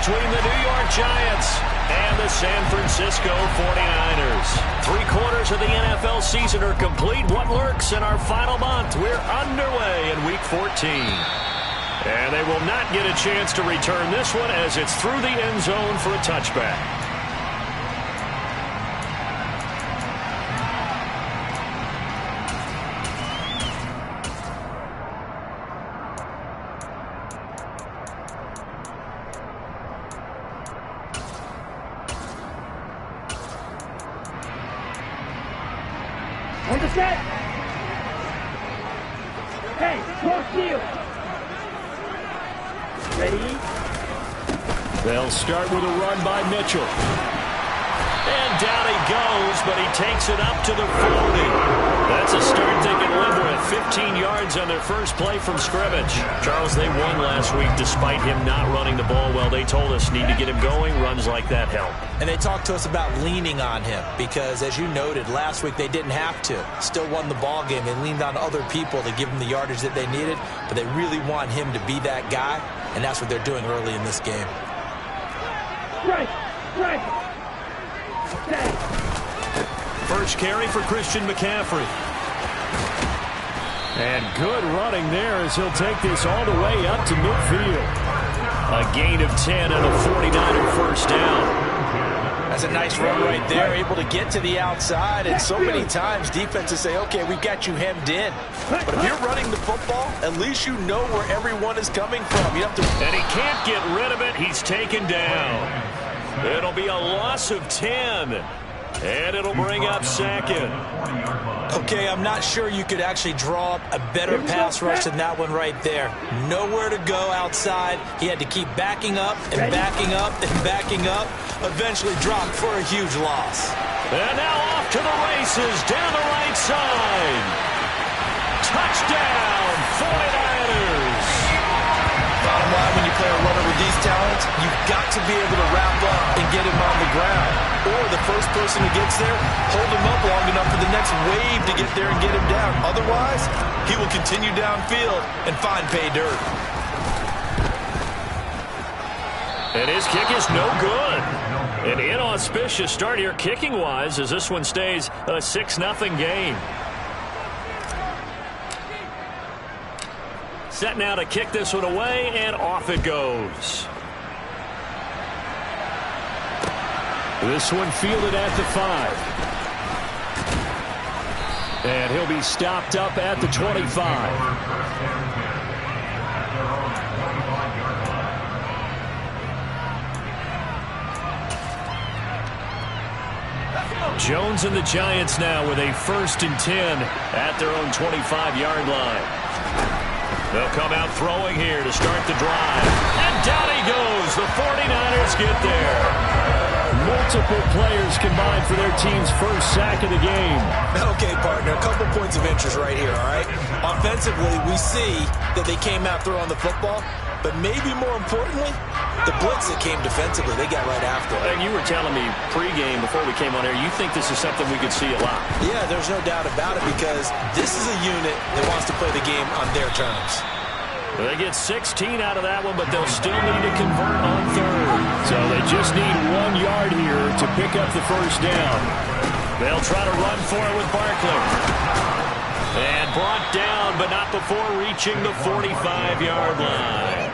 between the New York Giants and the San Francisco 49ers. 3/4 of the NFL season are complete. What lurks in our final month? We're underway in Week 14. And they will not get a chance to return this one as it's through the end zone for a touchback. On the set. Hey, close field. Ready? They'll start with a run by Mitchell. And down he goes, but he takes it up to the 40. That's a start they can live with. 15 yards on their first play from scrimmage. Charles, they won last week despite him not running the ball well. They told us need to get him going. Runs like that help. And they talked to us about leaning on him because, as you noted, last week they didn't have to. Still won the ball game. They leaned on other people to give them the yardage that they needed, but they really want him to be that guy, and that's what they're doing early in this game. Right. First carry for Christian McCaffrey. And good running there as he'll take this all the way up to midfield. A gain of 10 and a 49er first down. That's a nice run right there, able to get to the outside, and so many times defenses say, okay, we've got you hemmed in. But if you're running the football, at least you know where everyone is coming from. You have to. And he can't get rid of it. He's taken down. It'll be a loss of 10. And it'll bring up second. Okay, I'm not sure you could actually draw up a better pass rush than that one right there. Nowhere to go outside. He had to keep backing up and backing up and backing up. Eventually dropped for a huge loss. And now off to the races down the right side. Touchdown, 49ers. Bottom line, when you play a runner with these talents, you've got to be able to wrap up and get him on the ground. Or the first person who gets there, hold him up long enough for the next wave to get there and get him down. Otherwise, he will continue downfield and find pay dirt. And his kick is no good. An inauspicious start here kicking-wise as this one stays a 6-0 game. Set now to kick this one away, and off it goes. This one fielded at the 5. And he'll be stopped up at the 25. Jones and the Giants now with a 1st and 10 at their own 25-yard line. They'll come out throwing here to start the drive. And down he goes. The 49ers get there. Multiple players combined for their team's first sack of the game. Okay, partner, a couple points of interest right here, all right? Offensively, we see that they came out throwing the football, but maybe more importantly, the blitz that came defensively, they got right after it. And you were telling me pregame before we came on air, you think this is something we could see a lot. Yeah, there's no doubt about it because this is a unit that wants to play the game on their terms. They get 16 out of that one, but they'll still need to convert on 3rd. So they just need 1 yard here to pick up the first down. They'll try to run for it with Barkley. And brought down, but not before reaching the 45-yard line.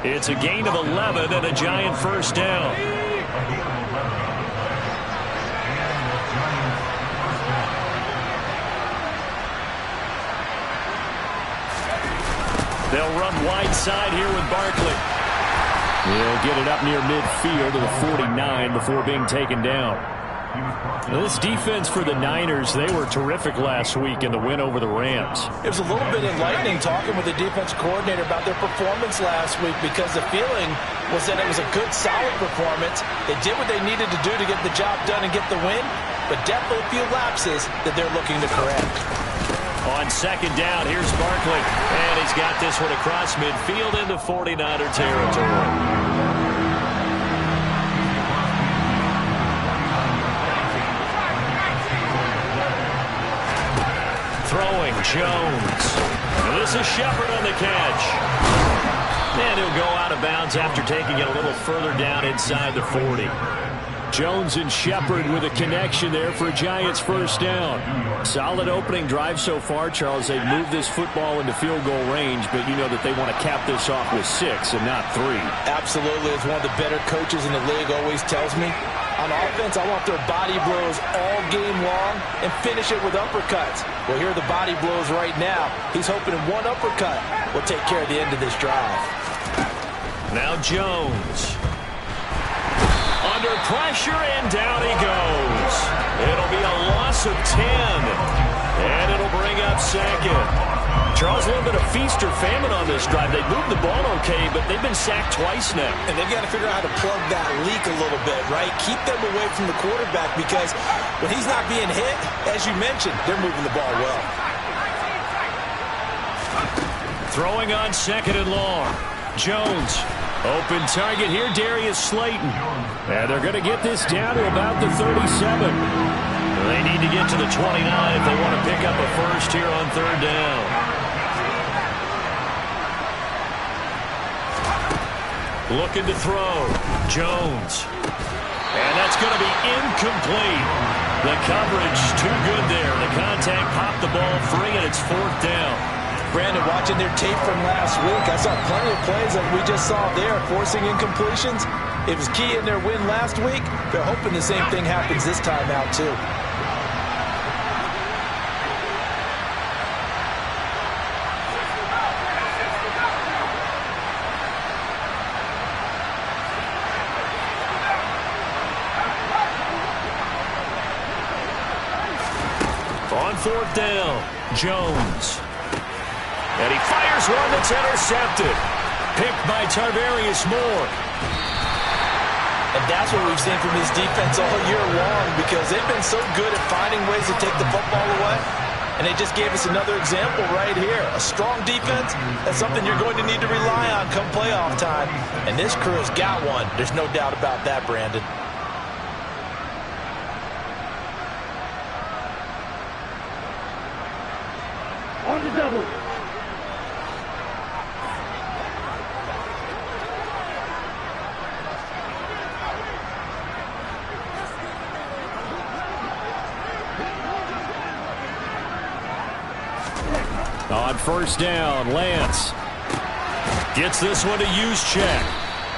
It's a gain of 11 and a Giant first down. They'll run wide side here with Barkley. He'll get it up near midfield to the 49 before being taken down. Now this defense for the Niners, they were terrific last week in the win over the Rams. It was a little bit enlightening talking with the defense coordinator about their performance last week because the feeling was that it was a good, solid performance. They did what they needed to do to get the job done and get the win, but definitely a few lapses that they're looking to correct. On 2nd down, here's Barkley. And he's got this one across midfield into 49er territory. Throwing Jones. And this is Shepard on the catch. And he'll go out of bounds after taking it a little further down inside the 40. Jones and Shepard with a connection there for a Giants first down. Solid opening drive so far, Charles. They've moved this football into field goal range, but you know that they want to cap this off with 6 and not 3. Absolutely. As one of the better coaches in the league always tells me, on offense, I want their body blows all game long and finish it with uppercuts. Well, here are the body blows right now. He's hoping in one uppercut will take care of the end of this drive. Now Jones. Under pressure, and down he goes. It'll be a loss of 10. And it'll bring up second. Charles, a little bit of feast or famine on this drive. They moved the ball okay, but they've been sacked twice now. And they've got to figure out how to plug that leak a little bit, right? Keep them away from the quarterback because when he's not being hit, as you mentioned, they're moving the ball well. Throwing on second and long. Jones. Open target here, Darius Slayton. And they're going to get this down to about the 37. They need to get to the 29 if they want to pick up a first here on third down. Looking to throw. Jones. And that's going to be incomplete. The coverage too good there. The contact popped the ball free, and it's fourth down. Brandon, watching their tape from last week, I saw plenty of plays like we just saw there, forcing incompletions. It was key in their win last week. They're hoping the same thing happens this time out, too. On fourth down, Jones. And he fires one that's intercepted. Picked by Tarvarius Moore. And that's what we've seen from his defense all year long because they've been so good at finding ways to take the football away. And they just gave us another example right here. A strong defense, that's something you're going to need to rely on come playoff time. And this crew has got one. There's no doubt about that, Brandon. On the double. On first down, Lance gets this one to Juszczyk.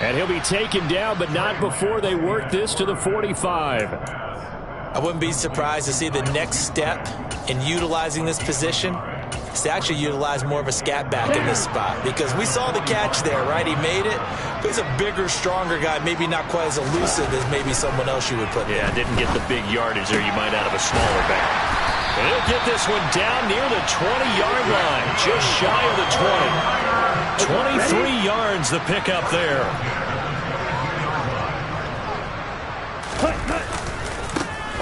And he'll be taken down, but not before they work this to the 45. I wouldn't be surprised to see the next step in utilizing this position is to actually utilize more of a scat back in this spot. Because we saw the catch there, right? He made it. But he's a bigger, stronger guy, maybe not quite as elusive as maybe someone else you would put there. Yeah, didn't get the big yardage there you might out of a smaller back. And he'll get this one down near the 20-yard line, just shy of the 20. 23 yards the pickup there.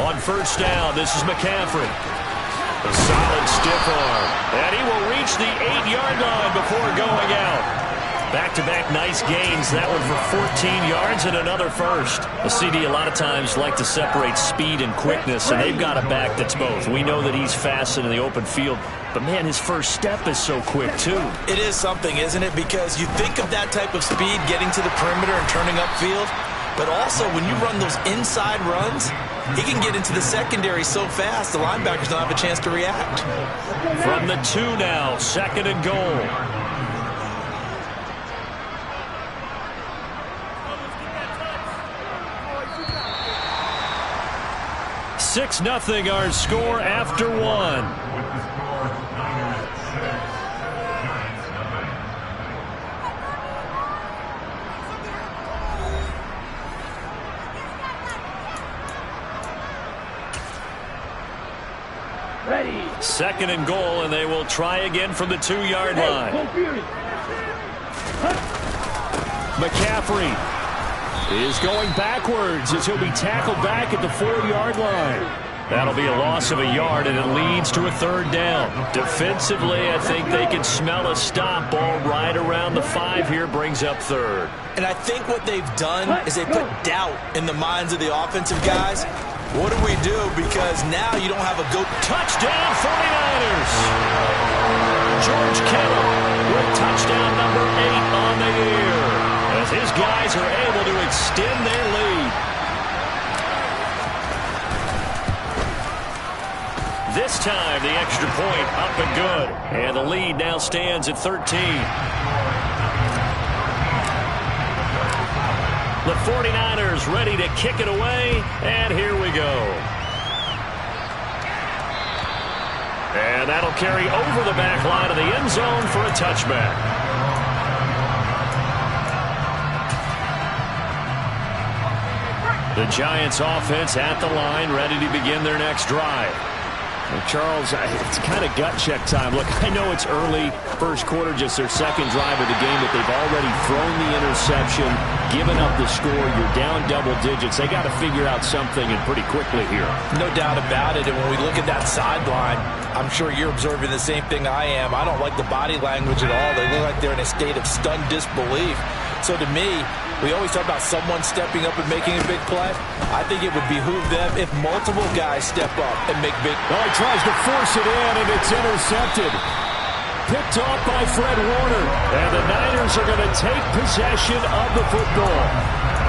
On first down, this is McCaffrey. A solid stiff arm. And he will reach the 8-yard line before going out. Back-to-back nice gains. That one for 14 yards and another first. A CD a lot of times like to separate speed and quickness, and they've got a back that's both. We know that he's fast in the open field, but, man, his first step is so quick, too. It is something, isn't it? Because you think of that type of speed getting to the perimeter and turning upfield, but also when you run those inside runs, he can get into the secondary so fast the linebackers don't have a chance to react. From the 2 now, second and goal. 6-0 our score after one. Ready. Second and goal, and they will try again from the 2-yard line. McCaffrey is going backwards as he'll be tackled back at the 4-yard line. That'll be a loss of a yard, and it leads to a third down. Defensively, I think they can smell a stop. Ball right around the 5 here, brings up third. And I think what they've done is they put doubt in the minds of the offensive guys. What do we do? Because now you don't have a go. Touchdown 49ers. George Kittle with touchdown number 8 on the year, as his guys are able to extend their lead. This time the extra point up and good, and the lead now stands at 13. The 49ers ready to kick it away, and here we go. And that'll carry over the back line of the end zone for a touchback. The Giants offense at the line, ready to begin their next drive. Well, Charles, it's kind of gut check time. Look, I know it's early, first quarter, just their second drive of the game, but they've already thrown the interception, given up the score. You're down double digits. They got to figure out something, and pretty quickly here. No doubt about it. And when we look at that sideline, I'm sure you're observing the same thing I am. I don't like the body language at all. They look like they're in a state of stunned disbelief. So to me, we always talk about someone stepping up and making a big play. I think it would behoove them if multiple guys step up and make big. Well, he tries to force it in, and it's intercepted. Picked off by Fred Warner. And the Niners are going to take possession of the football.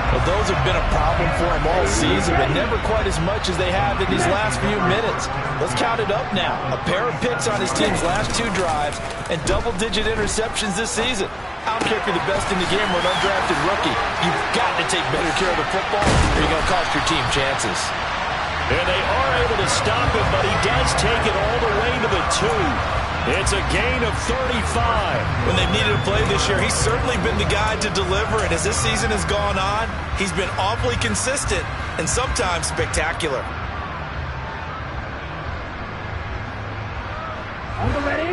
Well, those have been a problem for them all season, but never quite as much as they have in these last few minutes. Let's count it up now. A pair of picks on his team's last 2 drives and double-digit interceptions this season. I don't care if you're the best in the game or an undrafted rookie. You've got to take better care of the football, or you're going to cost your team chances. And they are able to stop him, but he does take it all the way to the 2. It's a gain of 35. When they've needed a play this year, he's certainly been the guy to deliver, and as this season has gone on, he's been awfully consistent and sometimes spectacular.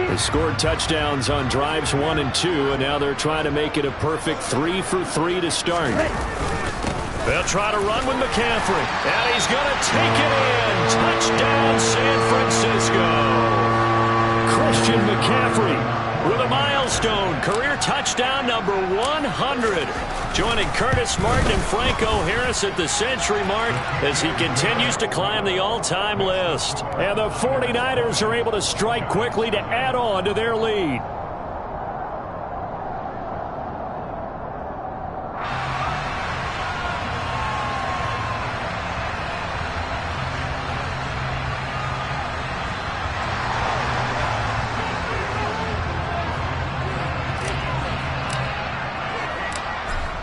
They scored touchdowns on drives 1 and 2, and now they're trying to make it a perfect 3 for 3 to start. They'll try to run with McCaffrey, and he's going to take it in. Touchdown, San Francisco. Christian McCaffrey with a milestone career touchdown number 100, joining Curtis Martin and Franco Harris at the century mark as he continues to climb the all-time list. And the 49ers are able to strike quickly to add on to their lead.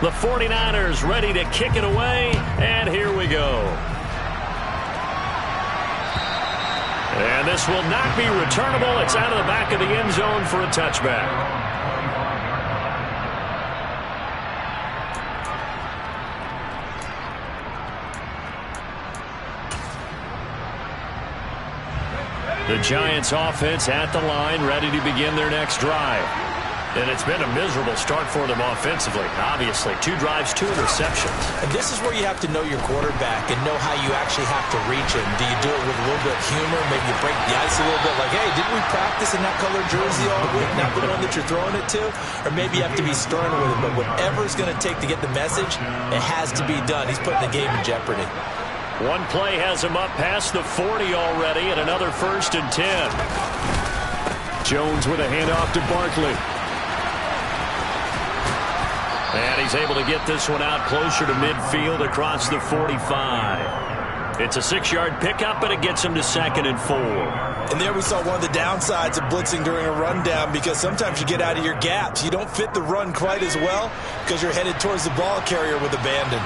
The 49ers ready to kick it away, and here we go. And this will not be returnable. It's out of the back of the end zone for a touchback. The Giants offense at the line, ready to begin their next drive. And it's been a miserable start for them offensively. Obviously, 2 drives, 2 interceptions. And this is where you have to know your quarterback and know how you actually have to reach him. Do you do it with a little bit of humor? Maybe you break the ice a little bit like, hey, didn't we practice in that color jersey all week? Not the one that you're throwing it to? Or maybe you have to be stern with him. But whatever it's going to take to get the message, it has to be done. He's putting the game in jeopardy. One play has him up past the 40 already, and another 1st and 10. Jones with a handoff to Barkley. And he's able to get this one out closer to midfield across the 45. It's a 6-yard pickup, but it gets him to 2nd and 4. And there we saw one of the downsides of blitzing during a rundown, because sometimes you get out of your gaps. You don't fit the run quite as well because you're headed towards the ball carrier with abandon.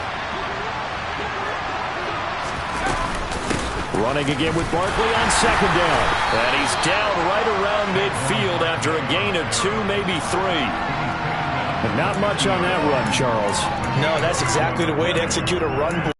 Running again with Barkley on 2nd down. And he's down right around midfield after a gain of 2, maybe 3. And not much on that run, Charles. No, that's exactly the way to execute a run.